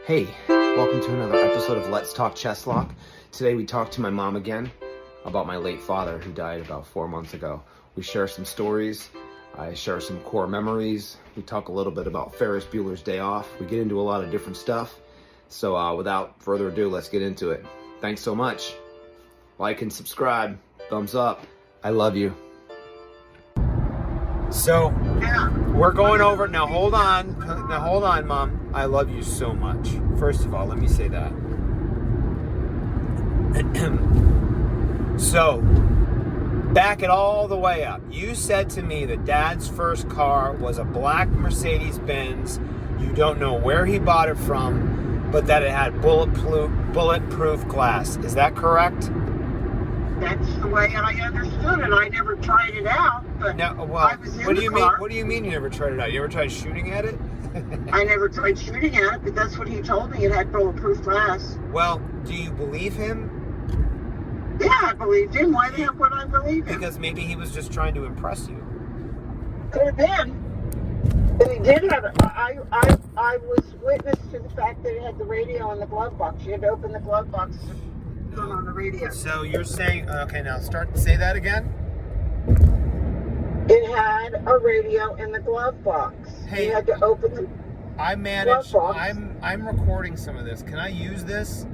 Hey, welcome to another episode of Let's Talk Cheslock. Today we talk to my mom again about my late father who died about 4 months ago. We share some stories, I share some core memories, we talk a little bit about Ferris Bueller's Day Off, we get into a lot of different stuff. So without further ado, let's get into it. Thanks so much. Like and subscribe, thumbs up, I love you. So, we're going over, now hold on, Mom. I love you so much. First of all, let me say that. So, back it all the way up. You said to me that Dad's first car was a black Mercedes-Benz. You don't know where he bought it from, but that it had bulletproof glass. Is that correct? That's the way I understood it. I never tried it out, but I was in the car. What do you mean you never tried it out? You ever tried shooting at it? I never tried shooting at it, but that's what he told me. It had bulletproof glass. Well, do you believe him? Yeah, I believed him. Why the heck would I believe him? Because maybe he was just trying to impress you. Could have been. But he did have it. I was witness to the fact that it had the radio in the glove box. You had to open the glove box to turn on the radio. So you're saying, okay, now say that again. It had a radio in the glove box. Hey, you had to open the glove box. I'm recording some of this. Can I use this?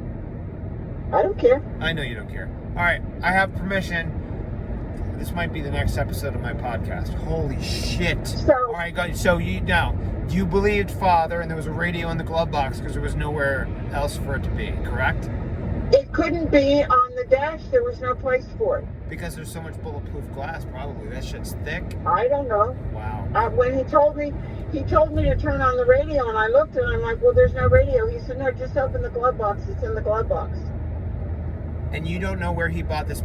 I don't care. I know you don't care. All right, I have permission. This might be the next episode of my podcast. Holy shit. All right, guys. So you believed Father and there was a radio in the glove box because there was nowhere else for it to be, correct? It couldn't be on the dash. There was no place for it. Because there's so much bulletproof glass, probably. That shit's thick. I don't know. Wow. When he told me to turn on the radio, and I looked and I'm like, well, there's no radio. He said, no, just open the glove box. It's in the glove box. And you don't know where he bought this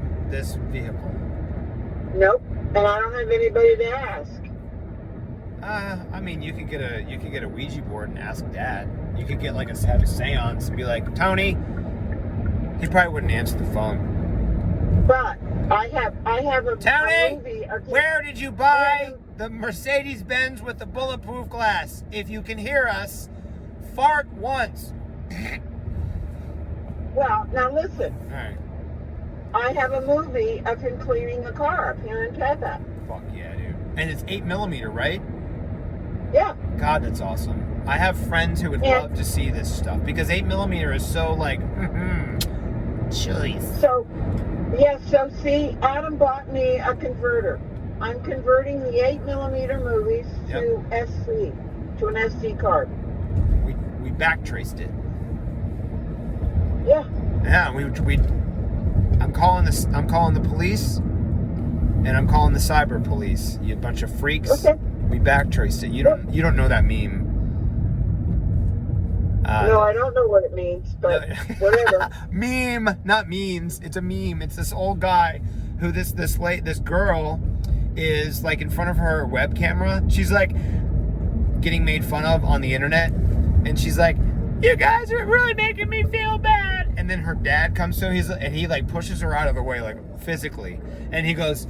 vehicle? Nope. And I don't have anybody to ask. I mean, you could get a Ouija board and ask Dad. You could get have a seance and be like, Tony. He probably wouldn't answer the phone. But I have a Tony, movie. where did you buy the Mercedes-Benz with the bulletproof glass? If you can hear us, fart once. Well, now listen. All right. I have a movie of him cleaning the car up here in Tampa. Fuck yeah, dude. And it's 8mm, right? Yeah. God, that's awesome. I have friends who would love to see this stuff because 8mm is so choice. So see, Adam bought me a converter. I'm converting the 8mm movies to an SD card. We backtraced it. Yeah. Yeah, I'm calling the police and I'm calling the cyber police. You bunch of freaks. Okay. We backtraced it. You don't know that meme. No, I don't know what it means, but whatever. Meme, not memes. It's a meme. It's this old guy who this girl is in front of her web camera. She's getting made fun of on the internet, and she's like, "You guys are really making me feel bad." And then her dad comes to he pushes her out of the way physically, and he goes,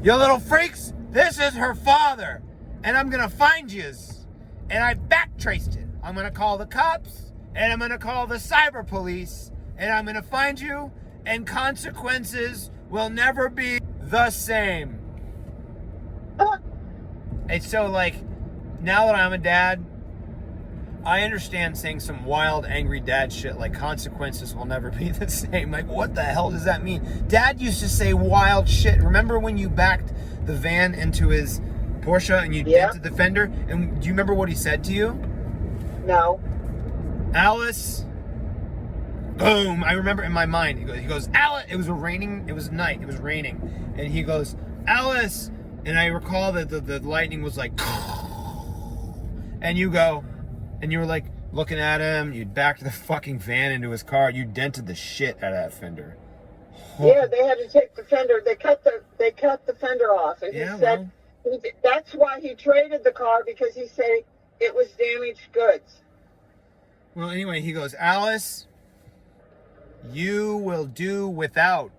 "You little freaks! This is her father, and I'm gonna find yous." And I backtraced it. I'm going to call the cops, and I'm going to call the cyber police, and I'm going to find you, and consequences will never be the same. And so, now that I'm a dad, I understand saying some wild, angry dad shit consequences will never be the same. What the hell does that mean? Dad used to say wild shit. Remember when you backed the van into his Porsche and you dented the fender? And do you remember what he said to you? No. Alice. Boom. I remember in my mind. He goes, Alice. It was night. It was raining. And he goes, Alice. And I recall that the lightning was and you go, and you were looking at him. You backed the fucking van into his car. You dented the shit out of that fender. Yeah, they had to take the fender. They cut the fender off. And he said that's why he traded the car, because he said it was damaged goods. Well, anyway, he goes, Alice, you will do without.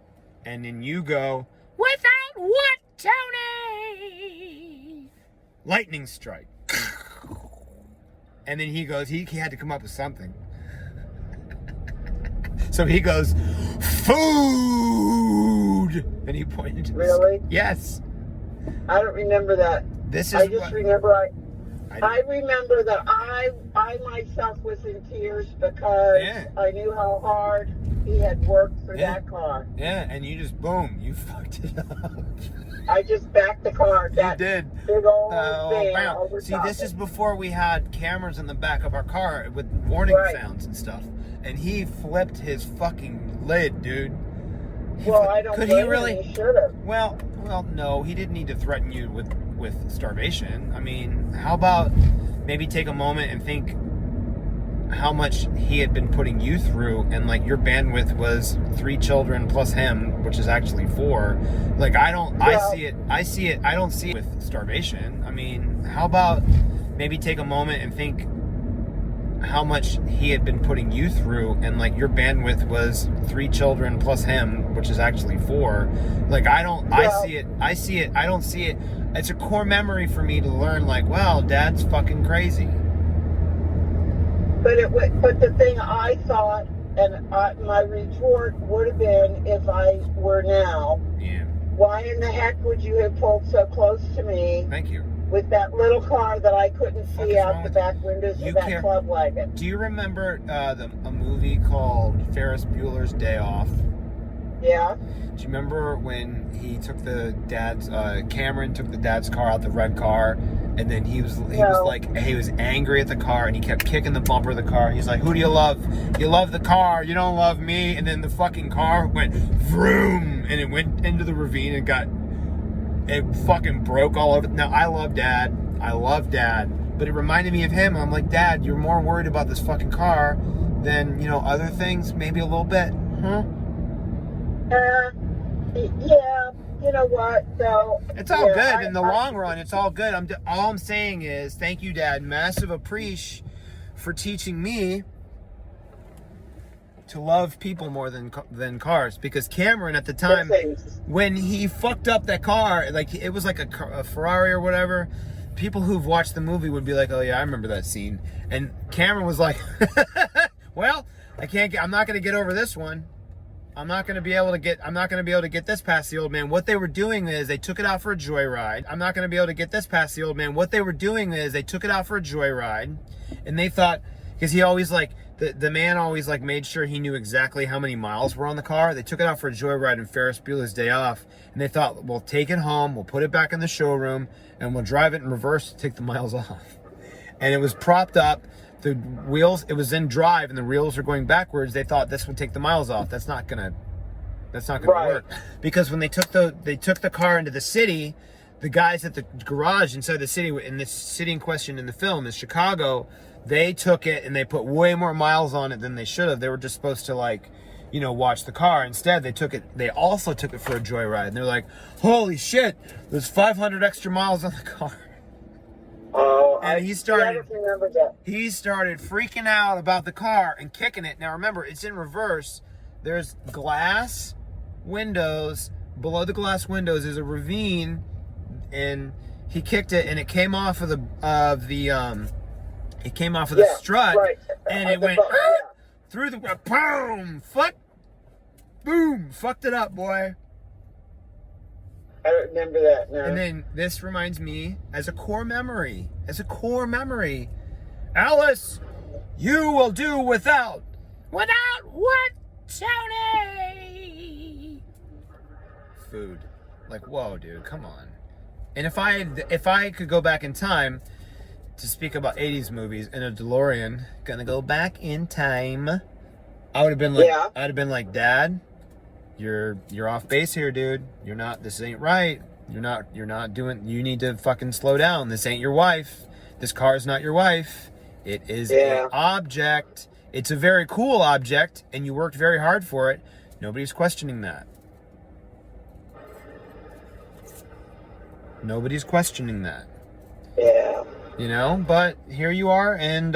And then you go, without what, Tony? Lightning strike. And then he goes, he had to come up with something. So he goes, food, and he pointed to Really? Yes. I don't remember that. I just remember I remember that I myself was in tears because I knew how hard he had worked for that car. Yeah, and you just, boom, you fucked it up. I just backed the car. You did. Big old thing. See, this is before we had cameras in the back of our car with warning sounds and stuff. And he flipped his fucking lid, dude. I don't could blame he really? him. He should have. Well, no, he didn't need to threaten you with starvation. I mean, how about maybe take a moment and think how much he had been putting you through, and like your bandwidth was 3 children plus him, which is actually 4. Like I see it, I don't see it with starvation. I mean, how about maybe take a moment and think how much he had been putting you through, and like your bandwidth was 3 children plus him, which is actually 4. Like I see it, I don't see it. It's a core memory for me to learn, like, wow, Dad's fucking crazy. But the thing I thought, and my retort would have been, if I were now, why in the heck would you have pulled so close to me? Thank you. With that little car that I couldn't see out the back windows of that club wagon. Do you remember a movie called Ferris Bueller's Day Off? Yeah. Do you remember when he took the dad's Cameron took the dad's car out, the red car, and then he was angry at the car, and he kept kicking the bumper of the car. He's like, "Who do you love? You love the car. You don't love me." And then the fucking car went vroom, and it went into the ravine and it fucking broke all over. Now I love Dad, but it reminded me of him. I'm like, Dad, you're more worried about this fucking car than other things, maybe a little bit, huh? Yeah, you know what, though? It's all good in the long run. It's all good. All I'm saying is, thank you, Dad. Massive appreciation for teaching me to love people more than cars. Because Cameron, at the time, when he fucked up that car, like it was like a Ferrari or whatever, people who've watched the movie would be like, "Oh yeah, I remember that scene." And Cameron was like, "Well, I'm not going to get over this one. I'm not going to be able to get this past the old man." What they were doing is they took it out for a joyride. I'm not going to be able to get this past the old man. What they were doing is they took it out for a joyride, and they thought, because he always the man always made sure he knew exactly how many miles were on the car. They took it out for a joyride in Ferris Bueller's Day Off, and they thought, we'll take it home, we'll put it back in the showroom, and we'll drive it in reverse to take the miles off. And it was propped up. The wheels, it was in drive, and the wheels were going backwards. They thought this would take the miles off. That's not gonna work. Because when they took the car into the city, the guys at the garage inside the city, in this city in question in the film is Chicago, they took it and they put way more miles on it than they should have. They were just supposed to watch the car. Instead, they also took it for a joyride. And they're like, holy shit, there's 500 extra miles on the car. Oh, and he started freaking out about the car and kicking it. Now remember, it's in reverse. There's glass windows. Below the glass windows is a ravine, and he kicked it, and it came off of the strut, and it went through the boom, fucked it up, boy. I don't remember that, no. And then this reminds me, as a core memory, Alice, you will do without what, Tony? Food. Like, whoa, dude, come on. And if I could go back in time to speak about 80s movies in a DeLorean, gonna go back in time, I would have been like, Dad, you're off base here, dude. This ain't right. You need to fucking slow down. This ain't your wife. This car is not your wife. It is an object. It's a very cool object, and you worked very hard for it. Nobody's questioning that. Yeah. But here you are, and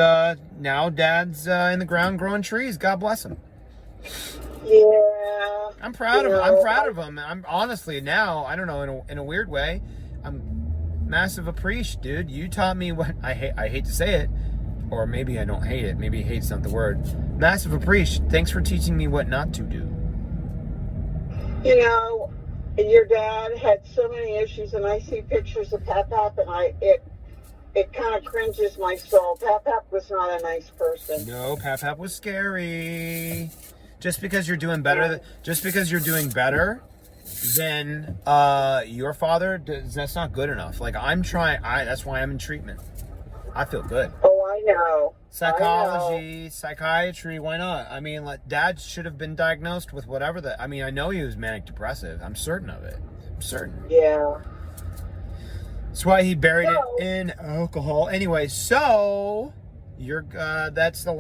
now Dad's in the ground growing trees. God bless him. Yeah. I'm proud of him. I'm honestly now, I don't know, in a weird way, I'm massive appreciation, dude. You taught me what I hate to say it. Or maybe I don't hate it. Maybe hate's not the word. Massive appreciation. Thanks for teaching me what not to do. You know, your dad had so many issues, and I see pictures of Pap, and it kind of cringes my soul. Pap was not a nice person. No, Pap was scary. Just because you're doing better, than your father, that's not good enough. Like, I'm trying. That's why I'm in treatment. I feel good. Oh, I know. Psychology, psychiatry, why not? I mean, like, Dad should have been diagnosed with whatever I mean, I know he was manic depressive. I'm certain of it. I'm certain. Yeah. That's why he buried it in alcohol. Anyway, so that's the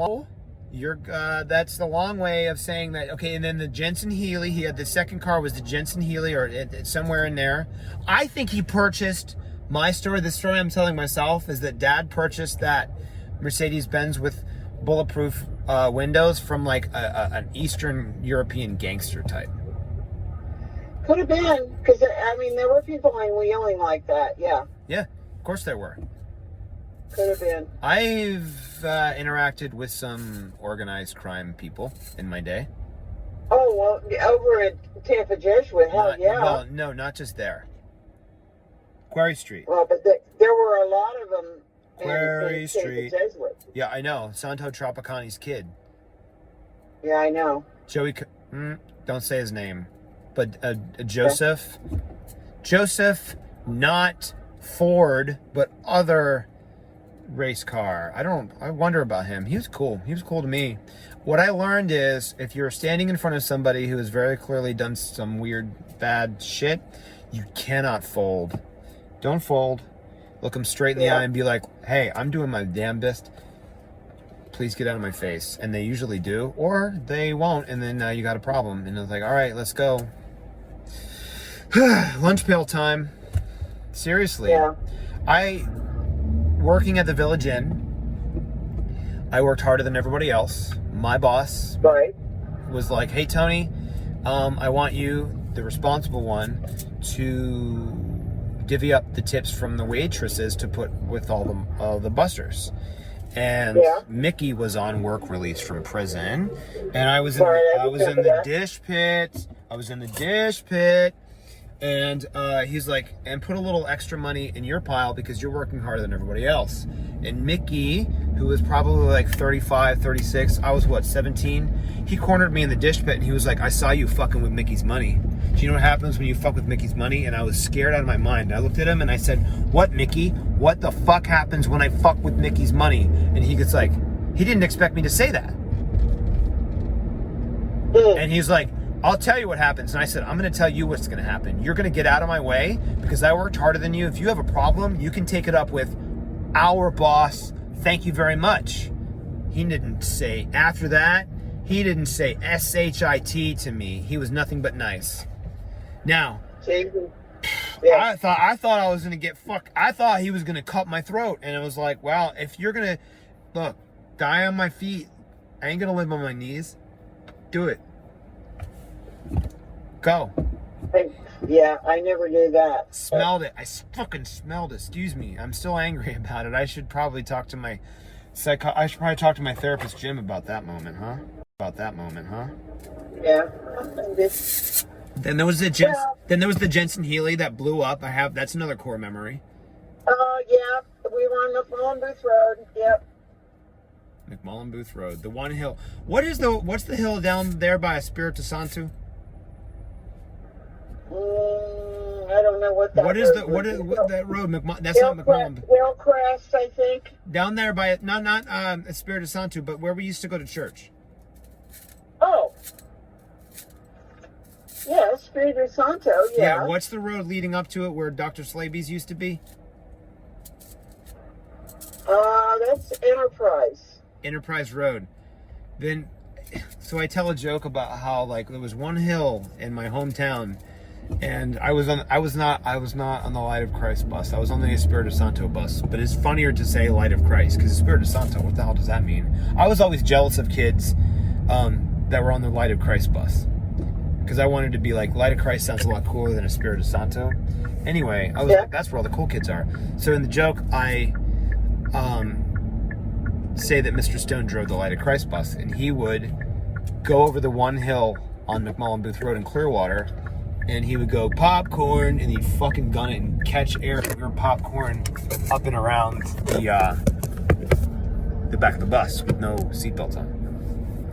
long way of saying that. Okay, and then the Jensen Healey, he had the second car was the Jensen Healey, or somewhere in there. I think he purchased my story. The story I'm telling myself is that Dad purchased that Mercedes-Benz with bulletproof windows from like an Eastern European gangster type. Could have been, because I mean, there were people in Wheeling like that. Yeah. Yeah, of course there were. Could have been. I've interacted with some organized crime people in my day. Oh, well, over at Tampa Jesuit, hell yeah. Well, no, not just there. Quarry Street. Well, but there were a lot of them. Quarry Street. Tampa Jesuit. Yeah, I know. Santo Tropicani's kid. Yeah, I know. Joey, don't say his name, but Joseph. Yeah. Joseph, not Ford, but other race car. I wonder about him. He was cool. He was cool to me. What I learned is if you're standing in front of somebody who has very clearly done some weird, bad shit, you cannot fold. Don't fold. Look them straight in the eye and be like, hey, I'm doing my damnedest. Please get out of my face. And they usually do. Or they won't, and then you got a problem. And it's like, all right, let's go. Lunch pail time. Seriously. Yeah. Working at the Village Inn, I worked harder than everybody else. My boss was like, hey, Tony, I want you, the responsible one, to divvy up the tips from the waitresses to put with all the busters. And Mickey was on work release from prison, and I was in the dish pit. And he's like, and put a little extra money in your pile because you're working harder than everybody else. And Mickey, who was probably like 35, 36, I was 17? He cornered me in the dish pit and he was like, I saw you fucking with Mickey's money. Do you know what happens when you fuck with Mickey's money? And I was scared out of my mind. I looked at him and I said, what, Mickey? What the fuck happens when I fuck with Mickey's money? And he gets like, he didn't expect me to say that. And he's like, I'll tell you what happens. And I said, I'm going to tell you what's going to happen. You're going to get out of my way because I worked harder than you. If you have a problem, you can take it up with our boss. Thank you very much. He didn't say, after that, he didn't say S-H-I-T to me. He was nothing but nice. Now, I thought I was going to get fucked. I thought he was going to cut my throat. And it was like, well, if you're going to, look, die on my feet, I ain't going to live on my knees. Do it. Go. Yeah, I never knew that. Smelled it. I fucking smelled it. Excuse me. I'm still angry about it. I should probably talk to my therapist, Jim, about that moment, huh? Yeah. Then there was the Jensen Healey that blew up. That's another core memory. Yeah. We were on McMullen Booth Road. Yep. McMullen Booth Road. The one hill. What's the hill down there by Espiritu Santo? I don't know what that. What is that road? That's not McMullen. Hillcrest, I think. Down there by not Espiritu Santo, but where we used to go to church. Oh. Yeah, Espiritu Santo. Yeah. What's the road leading up to it where Dr. Slaby's used to be? That's Enterprise. Enterprise Road. Then, so I tell a joke about how like there was one hill in my hometown. And I was not on the Light of Christ bus. I was on the Espiritu Santo bus. But it's funnier to say Light of Christ because Espiritu Santo, what the hell does that mean? I was always jealous of kids that were on the Light of Christ bus because I wanted to be like, Light of Christ sounds a lot cooler than Espiritu Santo. Anyway, I was like, that's where all the cool kids are. So in the joke, say that Mr. Stone drove the Light of Christ bus, and he would go over the one hill on McMullen Booth Road in Clearwater, and he would go popcorn, and he'd fucking gun it and catch air from your popcorn up and around the back of the bus with no seatbelts on.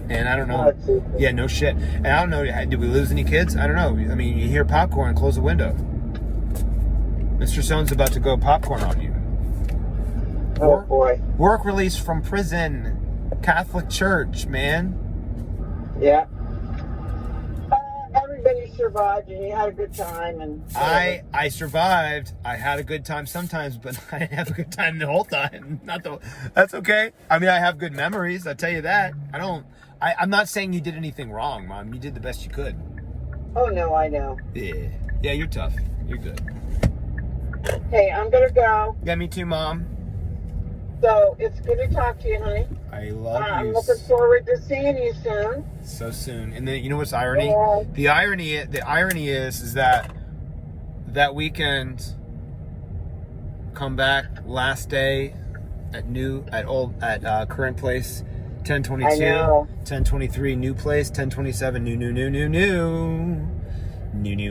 And I don't know. Yeah, no shit. And I don't know, did we lose any kids? I don't know. I mean, you hear popcorn, close the window. Mr. Stone's about to go popcorn on you. Oh, boy. Work release from prison. Catholic Church, man. Yeah. Everybody survived, and you had a good time. And I survived. I had a good time sometimes, but I didn't have a good time the whole time. That's okay. I mean, I have good memories. I tell you that. I'm not saying you did anything wrong, Mom. You did the best you could. Oh, no, I know. Yeah, you're tough. You're good. Hey, I'm going to go. Yeah, me too, Mom. So, it's good to talk to you, honey. I love you. I'm looking forward to seeing you soon. So soon. And then, you know what's irony? Yeah. The irony is that weekend, come back last day at current place, 1022, 1023 new place, 1027 new.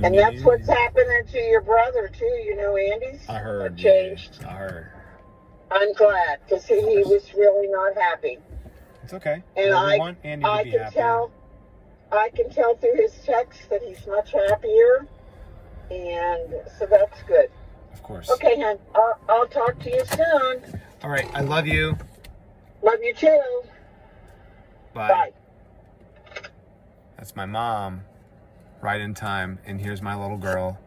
And that's what's happening to your brother too. You know, Andy's changed. I heard. I'm glad, because he was really not happy. It's okay. And I can tell through his texts that he's much happier, and so that's good. Of course. Okay, hon. I'll talk to you soon. All right. I love you. Love you too. Bye. That's my mom. Right in time. And here's my little girl.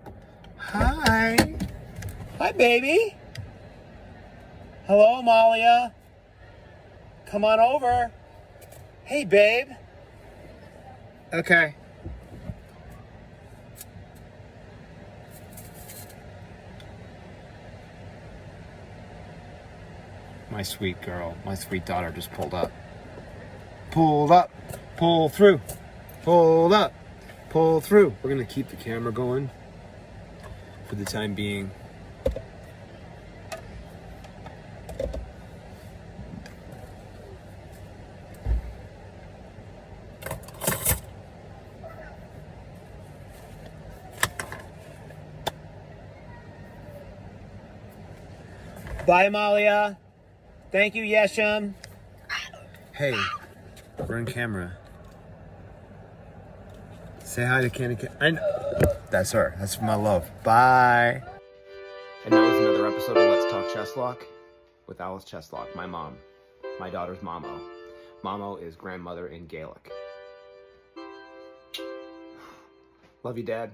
Hi. Hi, baby. Hello, Amalia. Come on over. Hey, babe. Okay. My sweet girl, my sweet daughter just pulled up. Pulled up. Pull through. Pulled up. Pull through. We're going to keep the camera going for the time being. Bye, Amalia. Thank you, Yesham. Hey, we're on camera. Say hi to Candy. That's her. That's my love. Bye. And that was another episode of Let's Talk Cheslock with Alice Cheslock, my mom. My daughter's Mamo. Mamo is grandmother in Gaelic. Love you, Dad.